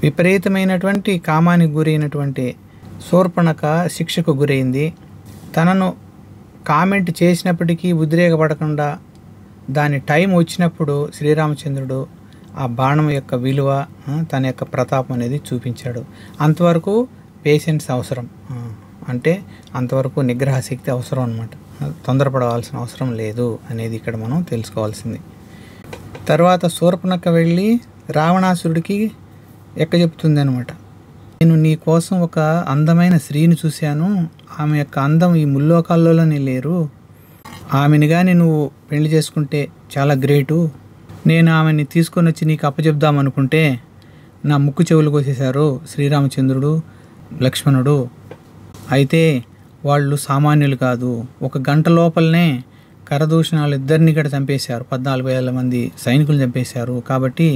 విపరీతమైనటువంటి కామానికి గురైనటువంటి శూర్పణఖ శిక్షకు గురైంది. తనను కామెంట్ చేసినప్పటికీ ఉద్రేకపడకుండా దాని టైం వచ్చినప్పుడు శ్రీరామచంద్రుడు ఆ బాణం యొక్క విలువ, తన యొక్క ప్రతాపం అనేది చూపించాడు. అంతవరకు పేషెన్స్ అవసరం, అంటే అంతవరకు నిగ్రహ శక్తి అవసరం అనమాట. తొందరపడవలసిన అవసరం లేదు అనేది ఇక్కడ మనం తెలుసుకోవాల్సింది. తర్వాత శూర్పణఖ వెళ్ళి రావణాసురుడికి చెప్తుంది అనమాట, నేను నీ కోసం ఒక అందమైన స్త్రీని చూశాను, ఆమె యొక్క అందం ఈ ముల్లోకాల్లోనే లేరు, ఆమెను కానీ నువ్వు పెళ్లి చేసుకుంటే చాలా గ్రేటు, నేను ఆమెని తీసుకొని వచ్చి నీకు అప్పచెప్దామనుకుంటే నా ముక్కు చెవులు కోసేశారు శ్రీరామచంద్రుడు లక్ష్మణుడు. అయితే వాళ్ళు సామాన్యులు కాదు, 1 గంట లోపలనే కరదూషణాలు ఇద్దరిని కూడా చంపేశారు, 14,000 మంది సైనికులు చంపేశారు. కాబట్టి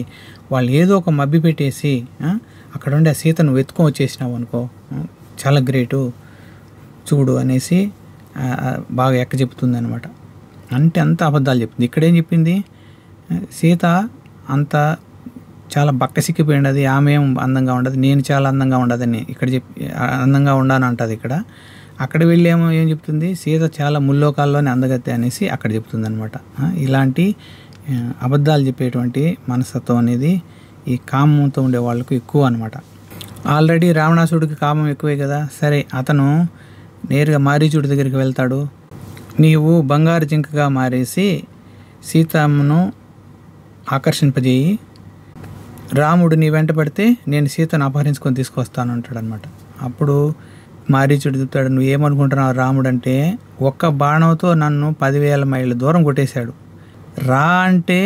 వాళ్ళు ఏదో ఒక మభ్య పెట్టేసి అక్కడ ఉండి ఆ సీతను వెతుకొని వచ్చేసినావు అనుకో, చాలా గ్రేటు చూడు అనేసి బాగా చెప్తుంది అనమాట. అంటే అంత అబద్ధాలు చెప్తుంది. ఇక్కడేం చెప్పింది, సీత అంత చాలా బక్కసిక్కిపోయినది, ఆమె ఏం అందంగా ఉండదు, నేను చాలా అందంగా ఉండదని ఇక్కడ అందంగా ఉండాను అంటది ఇక్కడ. అక్కడ వెళ్ళేమో ఏం చెప్తుంది, సీత చాలా ముల్లోకాల్లోనే అందగత్తే అనేసి అక్కడ చెప్తుంది అనమాట. ఇలాంటి అబద్ధాలు చెప్పేటువంటి మనస్తత్వం అనేది ఈ కామంతో ఉండే వాళ్ళకు ఎక్కువ అనమాట. ఆల్రెడీ రావణాసుడికి కామం ఎక్కువే కదా. సరే, అతను నేరుగా మారీచుడి దగ్గరికి వెళ్తాడు, నీవు బంగారు జింకగా మారేసి సీతమ్మను ఆకర్షింపజేయి, రాముడు నీ వెంట పడితే నేను సీతను అపహరించుకొని తీసుకొస్తాను అంటాడు అనమాట. అప్పుడు మారీచుడు చెప్తాడు, నువ్వు ఏమనుకుంటున్నావు, రాముడు అంటే ఒక్క బాణంతో నన్ను 10,000 మైళ్ళ దూరం కొట్టేశాడు, రా అంటే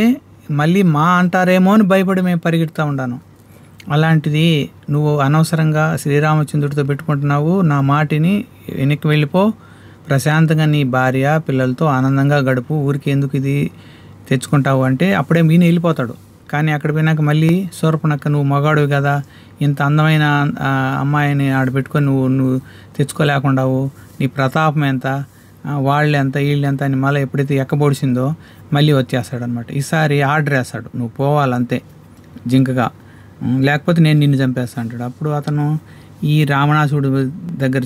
మళ్ళీ మా అంటారేమో అని భయపడి మేము పరిగెడుతూ ఉన్నాను, అలాంటిది నువ్వు అనవసరంగా శ్రీరామచంద్రుడితో పెట్టుకుంటున్నావు, నా మాటిని వెనక్కి వెళ్ళిపో, ప్రశాంతంగా నీ భార్య పిల్లలతో ఆనందంగా గడుపు, ఊరికి ఎందుకు ఇది తెచ్చుకుంటావు అంటే అప్పుడే ఈయన వెళ్ళిపోతాడు. కానీ అక్కడ పోయినాక మళ్ళీ శూర్పణఖ నువ్వు మగాడివి కదా, ఇంత అందమైన అమ్మాయిని ఆడబెట్టుకొని నువ్వు తెచ్చుకోలేకుండావు, నీ ప్రతాపం ఎంత, వాళ్ళు ఎంత వీళ్ళు ఎంత అని మళ్ళీ ఎప్పుడైతే ఎక్కబొడిసిందో మళ్ళీ వచ్చేస్తాడనమాట. ఈసారి ఆర్డర్ వేస్తాడు, నువ్వు పోవాలంతే జింకగా, లేకపోతే నేను నిన్ను చంపేస్తా అంటాడు. అప్పుడు అతను ఈ రావణాసుడు దగ్గర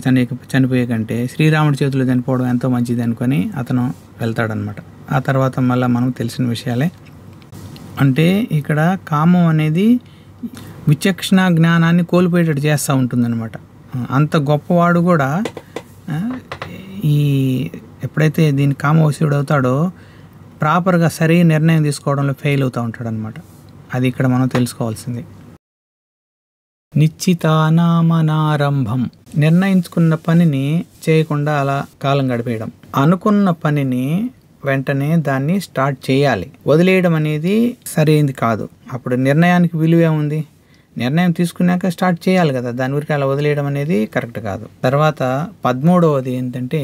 చనిపోయే కంటే శ్రీరాముడి చేతిలో చనిపోవడం ఎంతో మంచిది అనుకొని అతను వెళ్తాడనమాట. ఆ తర్వాత మళ్ళీ మనం తెలిసిన విషయాలే. అంటే ఇక్కడ కామం అనేది విచక్షణ జ్ఞానాన్ని కోల్పోయేటట్టు చేస్తూ ఉంటుందన్నమాట. అంత గొప్పవాడు కూడా ఈ ఎప్పుడైతే దీని కామవశుడు అవుతాడో ప్రాపర్గా సరైన నిర్ణయం తీసుకోవడంలో ఫెయిల్ అవుతూ ఉంటాడనమాట. అది ఇక్కడ మనం తెలుసుకోవాల్సింది. నిశ్చితానామనారంభం, నిర్ణయించుకున్న పనిని చేయకుండా అలా కాలం గడిపేయడం. అనుకున్న పనిని వెంటనే దాన్ని స్టార్ట్ చేయాలి. వదిలేయడం అనేది సరైనది కాదు. అప్పుడు నిర్ణయానికి విలువే ఉంది. నిర్ణయం తీసుకున్నాక స్టార్ట్ చేయాలి కదా, దాని ఊరికి అలా వదిలేయడం అనేది కరెక్ట్ కాదు. తర్వాత 13వది ఏంటంటే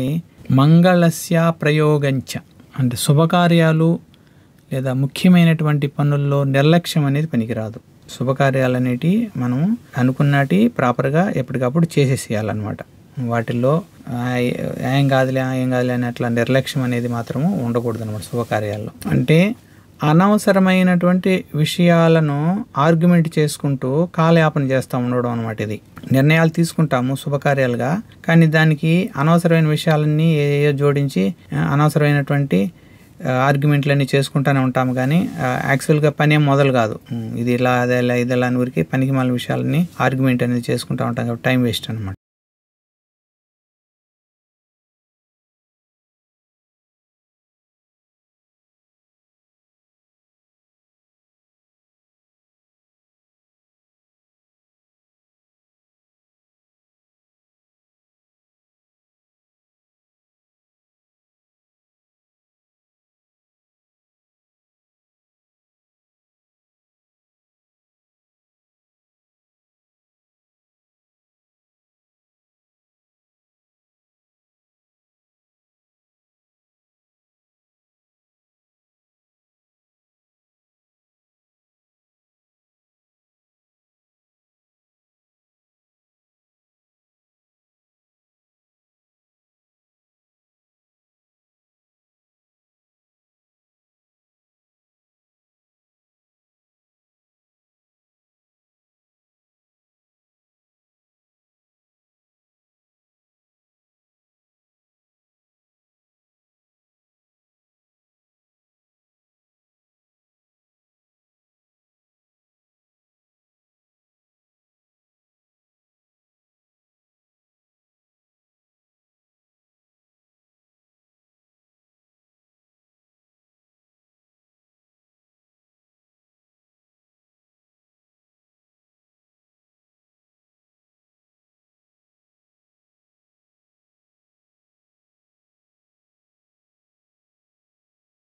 మంగళస్య ప్రయోగంచ, అంటే శుభకార్యాలు లేదా ముఖ్యమైనటువంటి పనుల్లో నిర్లక్ష్యం అనేది పనికిరాదు. శుభకార్యాలు అనేటివి మనం అనుకున్నటి ప్రాపర్గా ఎప్పటికప్పుడు చేసేసేయాలన్నమాట. వాటిల్లో ఏం కాదులే అని అట్లా నిర్లక్ష్యం అనేది మాత్రము ఉండకూడదు అనమాట శుభకార్యాల్లో. అంటే అనవసరమైనటువంటి విషయాలను ఆర్గ్యుమెంట్ చేసుకుంటూ కాలయాపన చేస్తూ ఉండడం అనమాట. ఇది నిర్ణయాలు తీసుకుంటాము శుభకార్యాలుగా, కానీ దానికి అనవసరమైన విషయాలన్నీ ఏయో జోడించి అనవసరమైనటువంటి ఆర్గ్యుమెంట్లన్నీ చేసుకుంటూనే ఉంటాము. కానీ యాక్చువల్గా పని ఏం మొదలు కాదు. ఇది ఇలా అదేలా ఇదేలా అని ఊరికి పనికి మాలిన విషయాలని ఆర్గ్యుమెంట్ అనేది చేసుకుంటూ ఉంటాం కాబట్టి టైం వేస్ట్ అనమాట.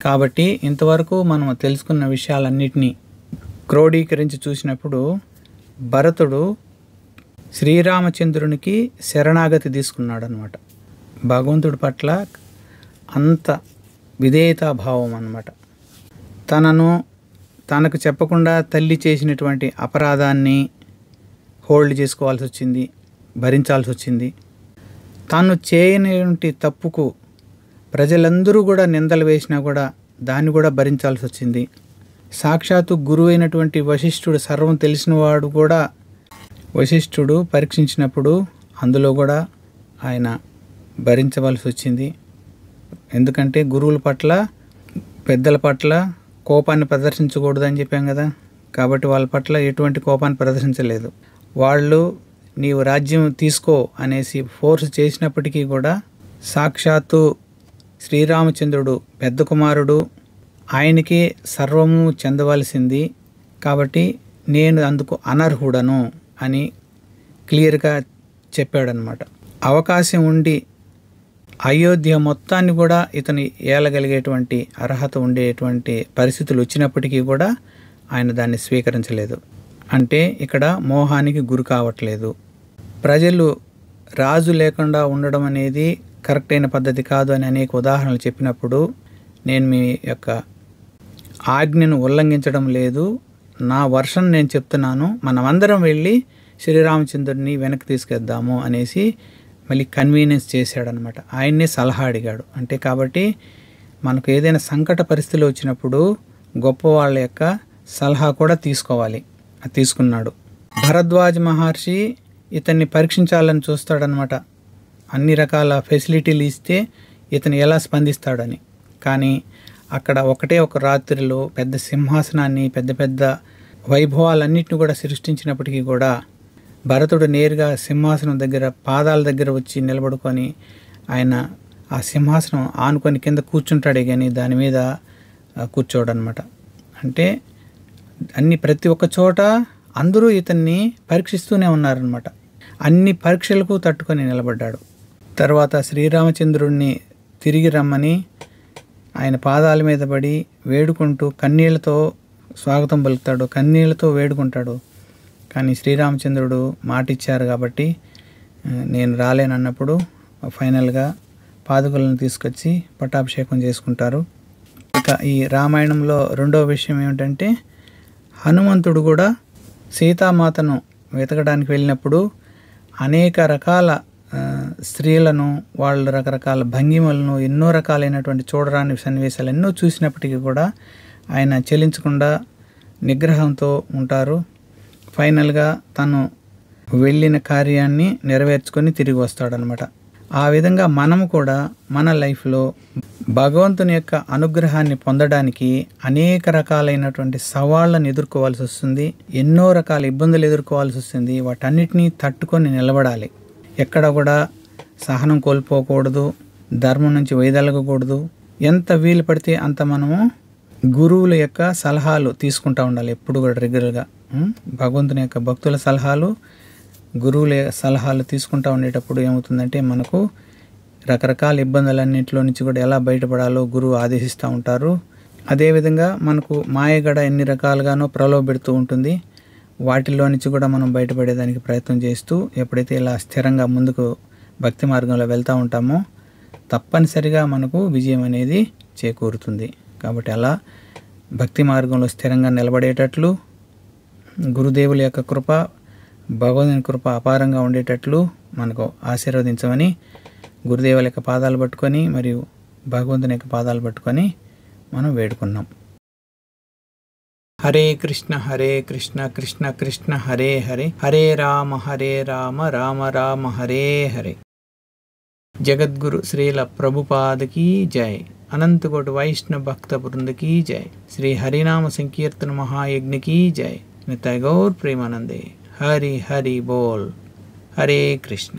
కాబట్టి ఇంతవరకు మనం తెలుసుకున్న విషయాలన్నిటినీ క్రోడీకరించి చూసినప్పుడు భరతుడు శ్రీరామచంద్రునికి శరణాగతి తీసుకున్నాడు అనమాట. భగవంతుడి పట్ల అంత విధేయతాభావం అన్నమాట. తనకు చెప్పకుండా తల్లి చేసినటువంటి అపరాధాన్ని హోల్డ్ చేసుకోవాల్సి వచ్చింది, భరించాల్సి వచ్చింది. తాను చేయని తప్పుకు ప్రజలందరూ కూడా నిందలు వేసినా కూడా దాన్ని కూడా భరించాల్సి వచ్చింది. సాక్షాత్తు గురువు అయినటువంటి వశిష్ఠుడు సర్వం తెలిసినవాడు కూడా వశిష్ఠుడు పరీక్షించినప్పుడు అందులో కూడా ఆయన భరించవలసి వచ్చింది. ఎందుకంటే గురువుల పట్ల పెద్దల పట్ల కోపాన్ని ప్రదర్శించకూడదని చెప్పాం కదా, కాబట్టి వాళ్ళ పట్ల ఎటువంటి కోపాన్ని ప్రదర్శించలేదు. వాళ్ళు నీవు రాజ్యం తీసుకో అనేసి ఫోర్స్ చేసినప్పటికీ కూడా సాక్షాత్తు శ్రీరామచంద్రుడు పెద్ద కుమారుడు, ఆయనకే సర్వము చెందవలసింది, కాబట్టి నేను అందుకు అనర్హుడను అని క్లియర్గా చెప్పాడనమాట. అవకాశం ఉండి అయోధ్య మొత్తాన్ని కూడా ఇతను ఏలగలిగేటువంటి అర్హత ఉండేటువంటి పరిస్థితులు వచ్చినప్పటికీ కూడా ఆయన దాన్ని స్వీకరించలేదు. అంటే ఇక్కడ మోహానికి గురి కావట్లేదు. ప్రజలు రాజు లేకుండా ఉండడం అనేది కరెక్ట్ అయిన పద్ధతి కాదు అని అనేక ఉదాహరణలు చెప్పినప్పుడు నేను మీ యొక్క ఆజ్ఞను ఉల్లంఘించడం లేదు, నా వర్షన్ నేను చెప్తున్నాను, మనమందరం వెళ్ళి శ్రీరామచంద్రుడిని వెనక్కి తీసుకెద్దాము అనేసి మళ్ళీ కన్వీనియన్స్ చేశాడనమాట. ఆయన్నే సలహా అడిగాడు. అంటే కాబట్టి మనకు ఏదైనా సంకట పరిస్థితులు వచ్చినప్పుడు గొప్ప వాళ్ళ యొక్క సలహా కూడా తీసుకోవాలి. తీసుకున్నాడు. భరద్వాజ మహర్షి ఇతన్ని పరీక్షించాలని చూస్తాడనమాట. అన్ని రకాల ఫెసిలిటీలు ఇస్తే ఇతను ఎలా స్పందిస్తాడని. కానీ అక్కడ ఒకటే ఒక రాత్రిలో పెద్ద సింహాసనాన్ని, పెద్ద పెద్ద వైభవాలన్నింటిని కూడా సృష్టించినప్పటికీ కూడా భరతుడు నేరుగా సింహాసనం దగ్గర పాదాల దగ్గర వచ్చి నిలబడుకొని ఆయన ఆ సింహాసనం ఆనుకొని కింద కూర్చుంటాడే కానీ దాని మీద కూర్చోడనమాట. అంటే ప్రతి ఒక్క చోట అందరూ ఇతన్ని పరీక్షిస్తూనే ఉన్నారనమాట. అన్ని పరీక్షలకు తట్టుకొని నిలబడ్డాడు. తర్వాత శ్రీరామచంద్రుడిని తిరిగి రమ్మని ఆయన పాదాల మీద పడి వేడుకుంటూ కన్నీళ్లతో స్వాగతం పలుకుతాడు, కన్నీళ్లతో వేడుకుంటాడు. కానీ శ్రీరామచంద్రుడు మాట ఇచ్చారు కాబట్టి నేను రాలేనన్నప్పుడు ఫైనల్గా పాదుకలను తీసుకొచ్చి పట్టాభిషేకం చేసుకుంటారు. ఇక ఈ రామాయణంలో రెండవ విషయం ఏమిటంటే హనుమంతుడు కూడా సీతామాతను వెతకడానికి వెళ్ళినప్పుడు అనేక రకాల స్త్రీలను, వాళ్ళ రకరకాల భంగిమలను, ఎన్నో రకాలైనటువంటి చూడరాని సన్నివేశాలు ఎన్నో చూసినప్పటికీ కూడా ఆయన చెలించకుండా నిగ్రహంతో ఉంటారు. ఫైనల్గా తను వెళ్ళిన కార్యాన్ని నెరవేర్చుకొని తిరిగి వస్తాడనమాట. ఆ విధంగా మనము కూడా మన లైఫ్లో భగవంతుని యొక్క అనుగ్రహాన్ని పొందడానికి అనేక రకాలైనటువంటి సవాళ్ళను ఎదుర్కోవాల్సి వస్తుంది, ఎన్నో రకాల ఇబ్బందులు ఎదుర్కోవాల్సి వస్తుంది. వాటన్నిటినీ తట్టుకొని నిలబడాలి. ఎక్కడ కూడా సహనం కోల్పోకూడదు, ధర్మం నుంచి వైదొలగకూడదు. ఎంత వీలు పడితే అంత మనము గురువుల యొక్క సలహాలు తీసుకుంటూ ఉండాలి ఎప్పుడు కూడా రెగ్యులర్గా. భగవంతుని యొక్క భక్తుల సలహాలు, గురువుల సలహాలు తీసుకుంటూ ఉండేటప్పుడు ఏమవుతుందంటే మనకు రకరకాల ఇబ్బందులన్నింటిలో నుంచి కూడా ఎలా బయటపడాలో గురువు ఆదేశిస్తూ ఉంటారు. అదేవిధంగా మనకు మాయగడ ఎన్ని రకాలుగానో ప్రలోభపెడుతూ ఉంటుంది. వాటిల్లో నుంచి కూడా మనం బయటపడేదానికి ప్రయత్నం చేస్తూ ఎప్పుడైతే ఇలా స్థిరంగా ముందుకు భక్తి మార్గంలో వెళ్తూ ఉంటామో తప్పనిసరిగా మనకు విజయం అనేది చేకూరుతుంది. కాబట్టి అలా భక్తి మార్గంలో స్థిరంగా నిలబడేటట్లు గురుదేవుల యొక్క కృప, భగవంతుని కృప అపారంగా ఉండేటట్లు మనకు ఆశీర్వదించమని గురుదేవుల యొక్క పాదాలు పట్టుకొని మరియు భగవంతుని యొక్క పాదాలు పట్టుకొని మనం వేడుకున్నాం. హరే కృష్ణ కృష్ణ కృష్ణ హరే హరే, హరే రామ రామ రామ హరే హరే. జగద్గురు శ్రీల ప్రభుపాదకి జై. అనంతకోటి వైష్ణవ భక్త బృందకి జై. శ్రీ హరినామ సంకీర్తన మహాయజ్ఞకి జై. నితాయ్ గౌర్ ప్రేమానందే. హరి హరి బోల్. హరే కృష్ణ.